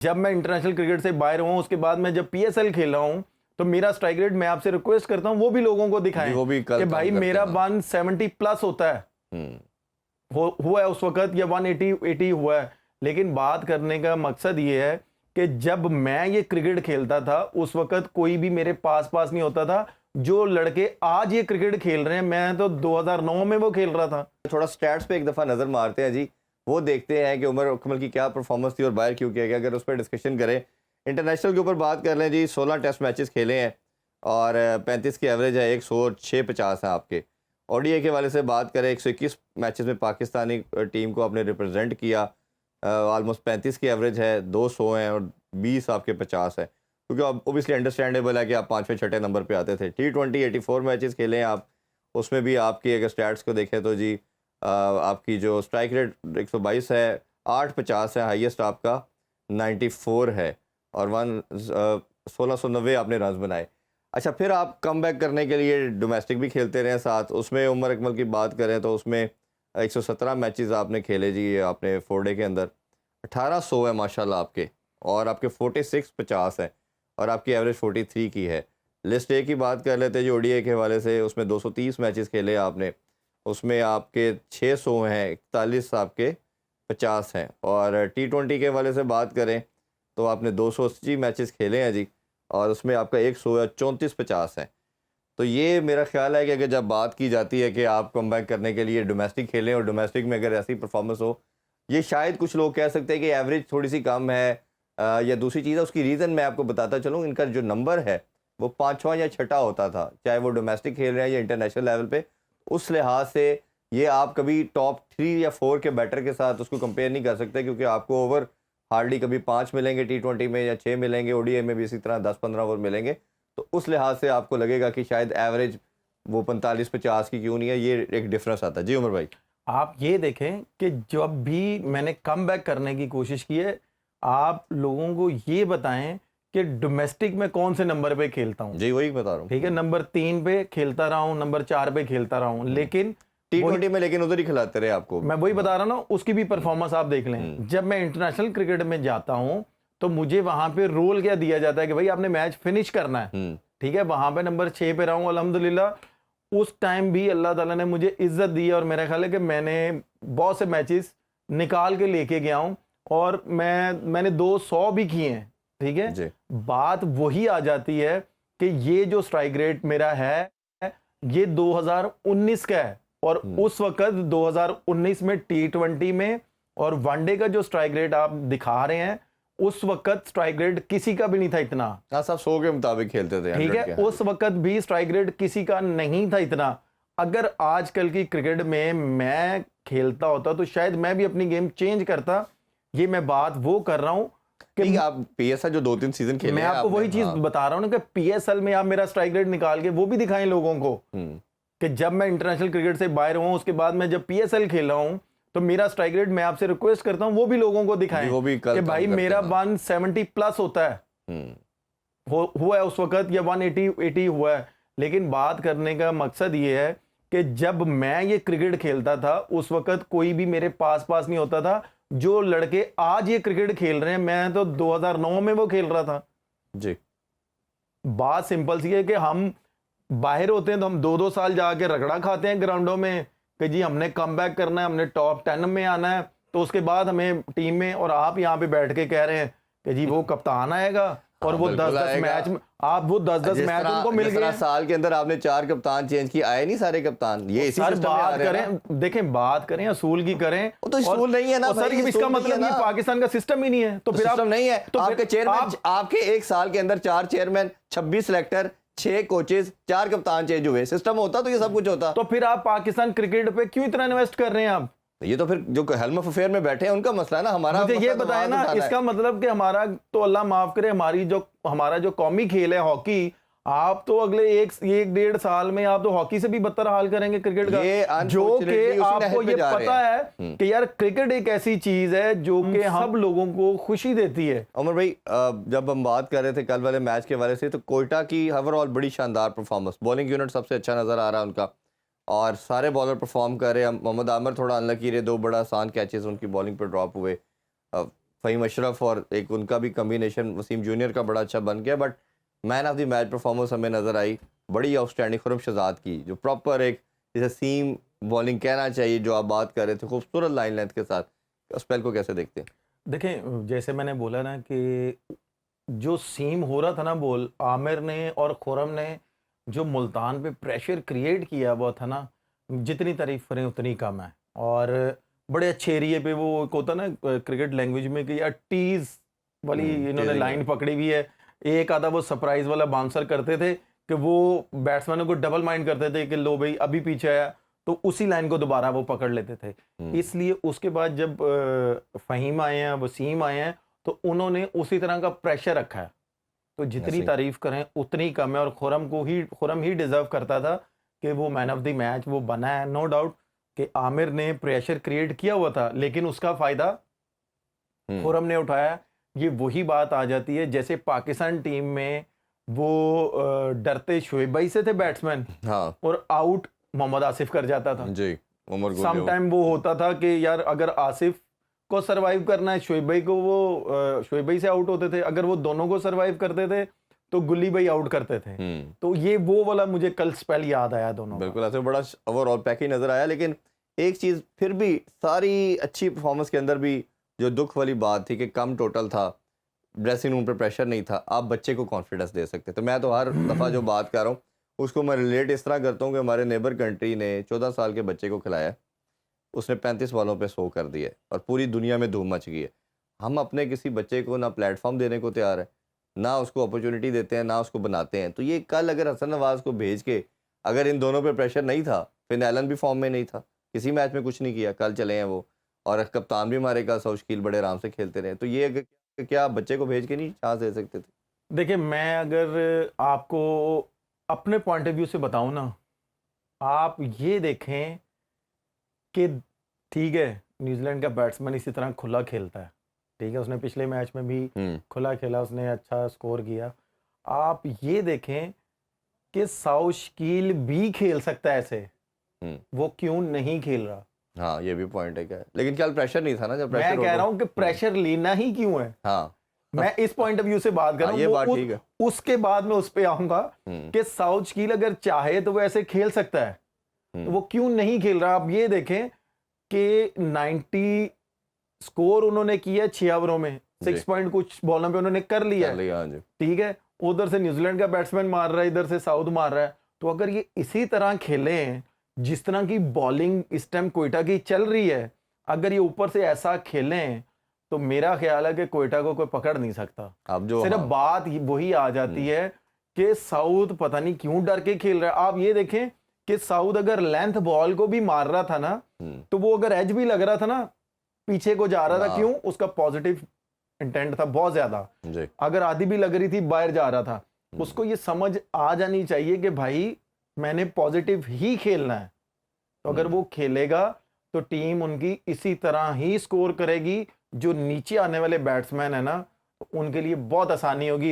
جب میں international cricket سے باہر ہوں اس کے بعد میں جب پی ایس ایل کھیل رہا ہوں تو میرا اسٹرائک ریٹ میں آپ سے ریکویسٹ کرتا ہوں وہ بھی لوگوں کو دکھائیں کہ بھائی میرا 170 پلس ہوتا ہے، ہوا ہے اس وقت یا 180 ہوا ہے. لیکن بات کرنے کا مقصد یہ ہے کہ جب میں یہ کرکٹ کھیلتا تھا اس وقت کوئی بھی میرے پاس نہیں ہوتا تھا. جو لڑکے آج یہ کرکٹ کھیل رہے ہیں میں تو 2009 میں وہ کھیل رہا تھا. تھوڑا سٹیٹس پہ ایک دفعہ نظر مارتے ہیں جی، وہ دیکھتے ہیں کہ عمر اکمل کی کیا پرفارمنس تھی اور باہر کیوں کیا گیا. اگر اس پہ ڈسکشن کریں انٹرنیشنل کے اوپر بات کر لیں جی، 16 ٹیسٹ میچز کھیلے ہیں اور 35 کی ایوریج ہے، 106-50 ہیں آپ کے. او ڈی اے کے حوالے سے بات کریں 121 میچز میں پاکستانی ٹیم کو آپ نے ریپرزینٹ کیا، آلموسٹ 35 کی ایوریج ہے، 200 ہیں اور 20 آپ کے 50 ہیں، کیونکہ اوبیسلی انڈرسٹینڈیبل ہے کہ آپ 5ویں 6ٹھے نمبر پہ آتے تھے. T20 84 میچز کھیلے ہیں آپ، اس میں بھی آپ کی اگر سٹیٹس کو دیکھیں تو جی آپ کی جو اسٹرائک ریٹ 122 ہے، 850 ہے، ہائیسٹ آپ کا 94 ہے اور 1690 آپ نے رنز بنائے. اچھا پھر آپ کم بیک کرنے کے لیے ڈومیسٹک بھی کھیلتے رہے ساتھ. اس میں عمر اکمل کی بات کریں تو اس میں 117 میچز آپ نے کھیلے جی آپ نے 4 ڈے کے اندر، 1800 ہے ماشاءاللہ آپ کے، اور آپ کے 46-50 ہیں اور آپ کی ایوریج 43 کی ہے. لسٹ اے کی بات کر لیتے جی او ڈی اے کے حوالے سے، اس میں 230 میچز کھیلے آپ نے، اس میں آپ کے 600 ہیں، 41 آپ کے 50 ہیں. اور T20 کے حوالے سے بات کریں تو آپ نے 280 میچز کھیلے ہیں جی اور اس میں آپ کا 134-50 ہیں. تو یہ میرا خیال ہے کہ اگر جب بات کی جاتی ہے کہ آپ کم بیک کرنے کے لیے ڈومیسٹک کھیلیں اور ڈومیسٹک میں اگر ایسی پرفارمنس ہو، یہ شاید کچھ لوگ کہہ سکتے ہیں کہ ایوریج تھوڑی سی کم ہے یا دوسری چیز ہے. اس کی ریزن میں آپ کو بتاتا چلوں، ان کا جو نمبر ہے وہ 5واں یا 6ٹھا ہوتا تھا، چاہے وہ ڈومیسٹک کھیل رہے ہیں یا انٹرنیشنل لیول پہ. اس لحاظ سے یہ آپ کبھی ٹاپ 3 یا 4 کے بیٹر کے ساتھ اس کو کمپیئر نہیں کر سکتے، کیونکہ آپ کو اوور ہارڈلی کبھی 5 ملیں گے T20 میں یا 6 ملیں گے، او ڈی اے میں بھی اسی طرح 10-15 اوور ملیں گے. تو اس لحاظ سے آپ کو لگے گا کہ شاید ایوریج وہ 45-50 کی کیوں نہیں ہے. یہ ایک ڈفرنس آتا ہے. جی عمر بھائی، آپ یہ دیکھیں کہ جب بھی میں نے کم بیک کرنے کی کوشش کی ہے آپ لوگوں کو یہ بتائیں کہ ڈومیسٹک میں کون سے نمبر پہ کھیلتا ہوں. جی وہی بتا رہا ہوں. ٹھیک ہے، نمبر 3 پہ کھیلتا رہا ہوں، نمبر 4 پہ کھیلتا رہا ہوں، لیکن T20 میں لیکن ادھر ہی کھلاتے رہے آپ کو. میں وہی بتا رہا ہوں نا، اس کی بھی پرفارمنس آپ دیکھ لیں. جب میں انٹرنیشنل کرکٹ میں جاتا ہوں تو مجھے وہاں پہ رول کیا دیا جاتا ہے کہ بھائی آپ نے میچ فنش کرنا ہے. ٹھیک ہے، وہاں پہ نمبر 6 پہ رہا ہوں الحمدللہ. اس ٹائم بھی اللہ تعالیٰ نے مجھے عزت دی اور میرا خیال ہے کہ میں نے بہت سے میچز نکال کے لے کے گیا ہوں اور میں نے 200 بھی کیے ہیں. ٹھیک ہے، بات وہی آ جاتی ہے کہ یہ جو اسٹرائک ریٹ میرا ہے یہ 2019 کا ہے اور اس وقت 2019 میں T20 میں اور ون ڈے کا جو اسٹرائک ریٹ آپ دکھا رہے ہیں اس وقت اسٹرائک ریٹ کسی کا بھی نہیں تھا اتنا. صاحب 100 کے مطابق کھیلتے تھے. ٹھیک ہے، اس وقت بھی اسٹرائک ریٹ کسی کا نہیں تھا اتنا. اگر آج کل کی کرکٹ میں کھیلتا ہوتا تو شاید میں بھی اپنی گیم چینج کرتا. یہ میں بات وہ کر رہا ہوں کہ آپ پی ایس ایل جو 2-3 سیزن کھیلے میں آپ کو وہی چیز بتا رہا ہوں نا کہ پی ایس ایل میں آپ میرا اسٹرائک ریٹ نکال کے وہ بھی دکھائیں لوگوں کو کہ جب میں انٹرنیشنل کرکٹ سے باہر ہوں اس کے بعد میں جب پی ایس ایل کھیل رہا ہوں تو میرا اسٹرائک ریٹ میں آپ سے ریکویسٹ کرتا ہوں وہ بھی لوگوں کو دکھائیں کہ بھائی میرا 170 پلس ہوتا ہے، ہوا ہے اس وقت یا 180 ہوا ہے. لیکن بات کرنے کا مقصد یہ ہے کہ جب میں یہ کرکٹ کھیلتا تھا اس وقت کوئی بھی میرے پاس نہیں ہوتا تھا. جو لڑکے آج یہ کرکٹ کھیل رہے ہیں میں تو 2009 میں وہ کھیل رہا تھا. جی بات سمپل سی ہے کہ ہم باہر ہوتے ہیں تو ہم 2 سال جا کے رگڑا کھاتے ہیں گراؤنڈوں میں کہ جی ہم نے کم بیک کرنا ہے، ہم نے ٹاپ 10 میں آنا ہے. تو اس کے بعد ہمیں ٹیم میں اور آپ یہاں پہ بیٹھ کے کہہ رہے ہیں کہ جی وہ کپتان آئے گا اور وہ 10 میچ آپ وہ 10 میچ ان کو مل گئے. سال کے اندر آپ نے 4 کپتان چینج کی، آئے نہیں سارے کپتان. یہ اسی سر بات کریں، دیکھیں بات کریں اصول کی کریں تو اصول نہیں ہے نا سر. اس کا مطلب یہ پاکستان کا سسٹم ہی نہیں ہے. تو پھر سسٹم نہیں ہے. آپ کے چیئرمین، آپ کے ایک سال کے اندر 4 چیئرمین، 26 سلیکٹر، 6 کوچز، 4 کپتان چینج ہوئے. سسٹم ہوتا تو یہ سب کچھ ہوتا. تو پھر آپ پاکستان کرکٹ پہ کیوں اتنا انویسٹ کر رہے ہیں آپ؟ یہ تو پھر جو ہیلم آف افیئر میں بیٹھے ہیں ان کا مسئلہ ہے نا. ہمارا مجھے یہ بتائیں نا، اس کا مطلب کہ ہمارا تو اللہ معاف کرے ہمارا جو قومی کھیل ہے ہاکی، آپ تو اگلے 1-1.5 سال میں آپ تو ہاکی سے بھی بدتر حال کریں گے کرکٹ کا. جو کہ آپ کو یہ پتا ہے کہ یار کرکٹ ایک ایسی چیز ہے جو کہ سب لوگوں کو خوشی دیتی ہے. عمر بھائی جب ہم بات کر رہے تھے کل والے میچ کے حوالے سے تو کوئٹہ کی اوور آل بڑی شاندار پرفارمنس، بالنگ یونٹ سب سے اچھا نظر آ رہا ہے ان کا اور سارے بالر پرفارم کر رہے ہیں. محمد عامر تھوڑا انلکی رہے، 2 بڑا آسان کیچز ان کی بالنگ پہ ڈراپ ہوئے. فہیم اشرف اور ایک ان کا بھی کمبینیشن وسیم جونیئر کا بڑا اچھا بن گیا. But man of the match performance ہمیں نظر آئی بڑی آؤٹ اسٹینڈنگ خرم شہزاد کی, جو پراپر ایک جیسے سیم بالنگ کہنا چاہیے جو آپ بات کر رہے تھے, خوبصورت لائن لینتھ کے ساتھ. اسپیل کو کیسے دیکھتے ہیں؟ دیکھیں جیسے میں نے بولا نا کہ جو سیم ہو رہا تھا نا بول, عامر نے اور خرم نے جو ملتان پہ پریشر کریٹ کیا ہوا تھا نا, جتنی تعریف کریں اتنی کم ہے. اور بڑے اچھے ایریے پہ وہ ایک ہوتا نا کرکٹ لینگویج میں کہ یار ٹیز والی انہوں نے لائن پکڑی ہوئی ہے. ایک آدھا وہ سرپرائز والا باؤنسر کرتے تھے کہ وہ بیٹسمینوں کو ڈبل مائنڈ کرتے تھے کہ لو بھائی ابھی پیچھے آیا, تو اسی لائن کو دوبارہ وہ پکڑ لیتے تھے. اس لیے اس کے بعد جب فہیم آئے ہیں, وسیم آئے ہیں, تو انہوں نے اسی طرح کا پریشر رکھا ہے. تو جتنی تعریف کریں اتنی کم ہے. اور خرم ہی ڈیزرو کرتا تھا کہ وہ مین آف دی میچ وہ بنا ہے. نو ڈاؤٹ کہ عامر نے پریشر کریٹ کیا ہوا تھا, لیکن اس کا فائدہ خرم نے اٹھایا. یہ وہی بات آ جاتی ہے جیسے پاکستان ٹیم میں وہ ڈرتے شعیب بھائی سے تھے بیٹسمین, اور آؤٹ محمد آصف کر جاتا تھا. سم ٹائم وہ ہوتا تھا کہ یار اگر آصف کو سروائیو کرنا ہے شعیب بھائی کو, وہ شعیب بھائی سے آؤٹ ہوتے تھے. اگر وہ دونوں کو سروائیو کرتے تھے تو گلی بھائی آؤٹ کرتے تھے. تو یہ وہ والا مجھے کل سپیل یاد آیا دونوں. بالکل ایسے بڑا اوور آل پیکیج نظر آیا. لیکن ایک چیز پھر بھی ساری اچھی پرفارمنس کے اندر بھی جو دکھ والی بات تھی کہ کم ٹوٹل تھا, ڈریسنگ روم پہ پریشر نہیں تھا, آپ بچے کو کانفیڈنس دے سکتے. تو میں تو ہر دفعہ جو بات کر رہا ہوں اس کو میں ریلیٹ اس طرح کرتا ہوں کہ ہمارے نیبر کنٹری نے 14 سال کے بچے کو کھلایا, اس نے 35 بالوں پہ 100 کر دیا اور پوری دنیا میں دھوم مچ گئی ہے. ہم اپنے کسی بچے کو نہ پلیٹ فارم دینے کو تیار ہے, نہ اس کو اپرچونٹی دیتے ہیں, نہ اس کو بناتے ہیں. تو یہ کل اگر حسن نواز کو بھیج کے, اگر ان دونوں پہ پریشر نہیں تھا, فن ایلن بھی فارم میں نہیں تھا, کسی میچ میں کچھ نہیں کیا, کل چلے ہیں وہ, اور کپتان بھی ہمارے کا سوشکیل بڑے آرام سے کھیلتے رہے. تو یہ کیا بچے کو بھیج کے نہیں چانس دے سکتے تھے؟ دیکھیں میں اگر آپ کو اپنے پوائنٹ آف ویو سے بتاؤں نا, آپ یہ دیکھیں کہ ٹھیک ہے نیوزی لینڈ کا بیٹسمین اسی طرح کھلا کھیلتا ہے, ٹھیک ہے, اس نے پچھلے میچ میں بھی کھلا کھیلا, اس نے اچھا سکور کیا. آپ یہ دیکھیں کہ ساؤشکیل بھی کھیل سکتا ہے ایسے, وہ کیوں نہیں کھیل رہا؟ ہاں یہ بھی پوائنٹ ہے. کیا لیکن کل پریشر نہیں تھا نا, جب میں کہہ رہا ہوں کہ پریشر لینا ہی کیوں ہے. ہاں میں اس پوائنٹ آف ویو سے بات کر رہا ہوں. یہ بات ٹھیک ہے. اس کے بعد میں اس پہ آؤں گا کہ ساؤشکیل اگر چاہے تو وہ ایسے کھیل سکتا ہے, تو وہ کیوں نہیں کھیل رہا؟ آپ یہ دیکھیں کہ 90 سکور انہوں نے کیا 6 اووروں میں, 6 پوائنٹ کچھ بالوں پہ انہوں نے کر لیا ہے, ٹھیک ہے. ادھر سے نیوزی لینڈ کا بیٹسمین مار رہا ہے, ادھر سے ساؤتھ مار رہا ہے. تو اگر یہ اسی طرح کھیلیں جس طرح کی بالنگ اس ٹائم کوئٹہ کی چل رہی ہے, اگر یہ اوپر سے ایسا کھیلیں تو میرا خیال ہے کہ کوئٹہ کو کوئی پکڑ نہیں سکتا. صرف بات وہی آ جاتی ہے کہ ساؤتھ پتہ نہیں کیوں ڈر کے کھیل رہا ہے. آپ یہ دیکھیں کہ ساؤتھ اگر لینتھ بال کو بھی مار رہا تھا نا, تو وہ اگر ایج بھی لگ رہا تھا نا, پیچھے کو جا رہا تھا, کیوں؟ اس کا پازیٹیو انٹینٹ تھا بہت زیادہ. اگر آدھی بھی لگ رہی تھی باہر جا رہا تھا. اس کو یہ سمجھ آ جانی چاہیے کہ بھائی میں نے پازیٹیو ہی کھیلنا ہے. تو اگر وہ کھیلے گا تو ٹیم ان کی اسی طرح ہی سکور کرے گی. جو نیچے آنے والے بیٹسمین ہیں نا, ان کے لیے بہت آسانی ہوگی